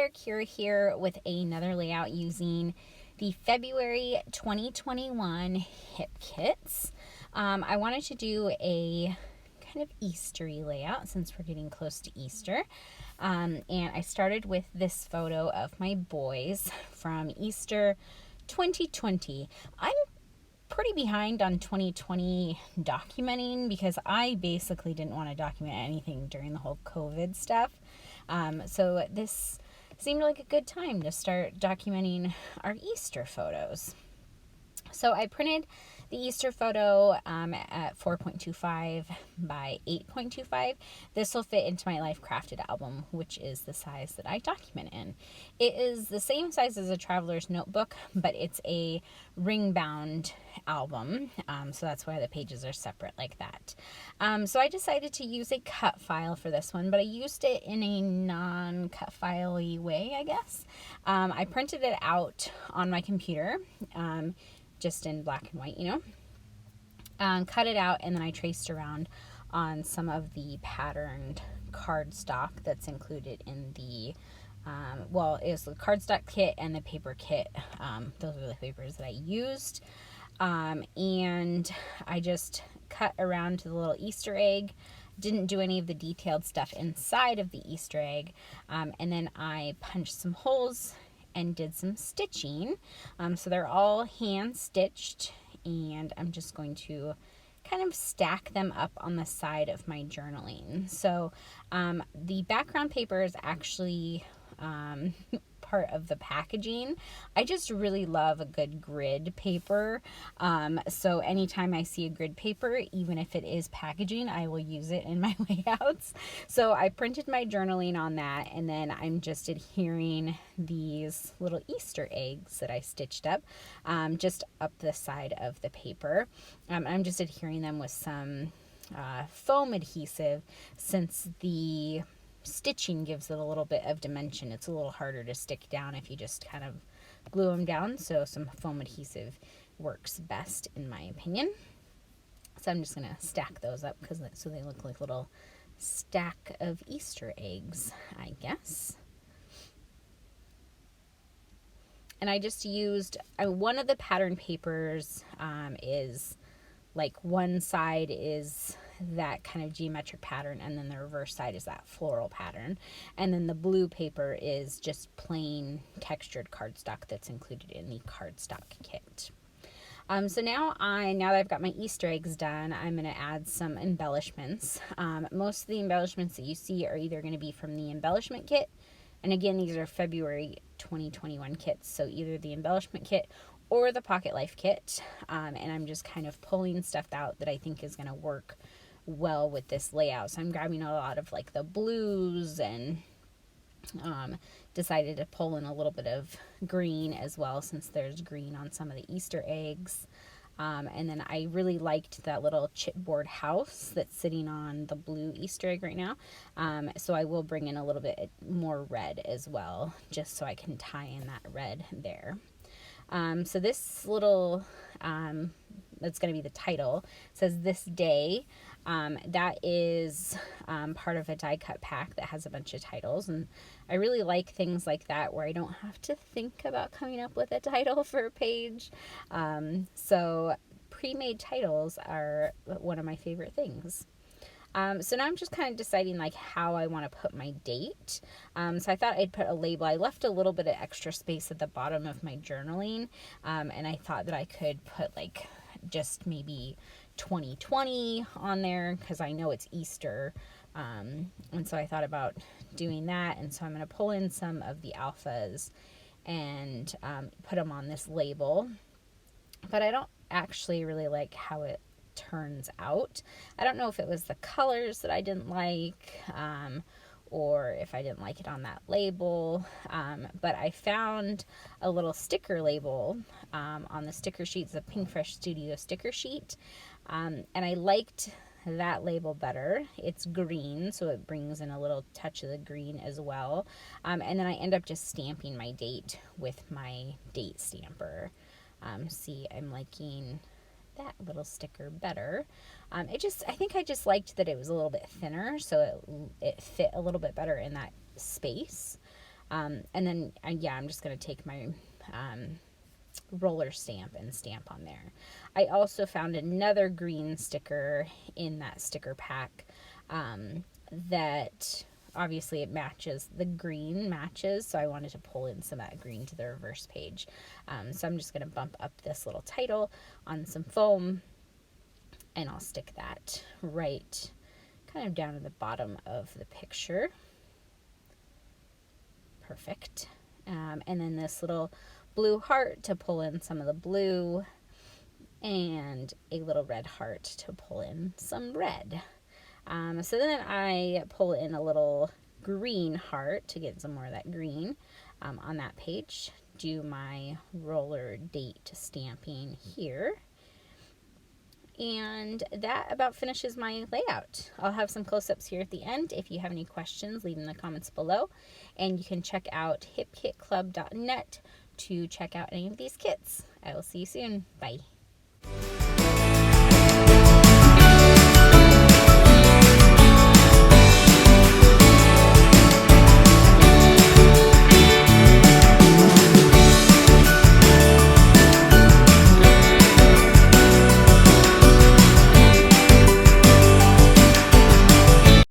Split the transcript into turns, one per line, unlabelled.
Claire Cure here with another layout using the February 2021 hip kits. I wanted to do a kind of Eastery layout since we're getting close to Easter. And I started with this photo of my boys from Easter 2020. I'm pretty behind on 2020 documenting because I basically didn't want to document anything during the whole COVID stuff. So this seemed like a good time to start documenting our Easter photos. So I printed the Easter photo at 4.25 by 8.25. This will fit into my Life Crafted album, which is the size that I document in. It is the same size as a traveler's notebook, but it's a ring-bound album, so that's why the pages are separate like that. So I decided to use a cut file for this one, but I used it in a non-cut file-y way, I guess. I printed it out on my computer, just in black and white, cut it out, and then I traced around on some of the patterned cardstock that's included in the it was the cardstock kit and the paper kit. Those are the papers that I used, and I just cut around to the little Easter egg. Didn't do any of the detailed stuff inside of the Easter egg, and then I punched some holes and did some stitching. So they're all hand stitched, and I'm just going to kind of stack them up on the side of my journaling. So the background paper is actually part of the packaging. I just really love a good grid paper. So anytime I see a grid paper, even if it is packaging, I will use it in my layouts. So I printed my journaling on that, and then I'm just adhering these little Easter eggs that I stitched up, just up the side of the paper. I'm just adhering them with some foam adhesive, since the stitching gives it a little bit of dimension. It's a little harder to stick down if you just kind of glue them down, so some foam adhesive works best in my opinion. So I'm just going to stack those up so they look like little stack of Easter eggs, I guess. And I just used one of the pattern papers is like one side is that kind of geometric pattern, and then the reverse side is that floral pattern, and then the blue paper is just plain textured cardstock that's included in the cardstock kit. So now that I've got my Easter eggs done, I'm going to add some embellishments. Most of the embellishments that you see are either going to be from the embellishment kit, and again, these are February 2021 kits, so either the embellishment kit or the Pocket Life kit, and I'm just kind of pulling stuff out that I think is going to work well with this layout. So I'm grabbing a lot of like the blues, and decided to pull in a little bit of green as well, since there's green on some of the Easter eggs. And then I really liked that little chipboard house that's sitting on the blue Easter egg right now. So I will bring in a little bit more red as well, just so I can tie in that red there. So this little, that's going to be the title, says This Day. That is part of a die cut pack that has a bunch of titles, and I really like things like that where I don't have to think about coming up with a title for a page. So pre-made titles are one of my favorite things. So now I'm just kind of deciding like how I want to put my date. So I thought I'd put a label. I left a little bit of extra space at the bottom of my journaling, and I thought that I could put like just maybe 2020 on there, because I know it's Easter, and so I thought about doing that. And so I'm going to pull in some of the alphas and put them on this label, but I don't actually really like how it turns out. I don't know if it was the colors that I didn't like, or if I didn't like it on that label, but I found a little sticker label on the sticker sheets, the Pink Fresh Studio sticker sheet, and I liked that label better. It's green, so it brings in a little touch of the green as well, and then I end up just stamping my date with my date stamper. See, I'm liking that little sticker better. I think I just liked that it was a little bit thinner, so it fit a little bit better in that space. And then, yeah, I'm just going to take my roller stamp and stamp on there. I also found another green sticker in that sticker pack that obviously it matches, the green matches, so I wanted to pull in some of that green to the reverse page. So I'm just going to bump up this little title on some foam, and I'll stick that right kind of down at the bottom of the picture. Perfect. And then this little blue heart to pull in some of the blue, and a little red heart to pull in some red. So then I pull in a little green heart to get some more of that green on that page. Do my roller date stamping here. And that about finishes my layout. I'll have some close-ups here at the end. If you have any questions, leave them in the comments below. And you can check out hipkitclub.net to check out any of these kits. I will see you soon. Bye.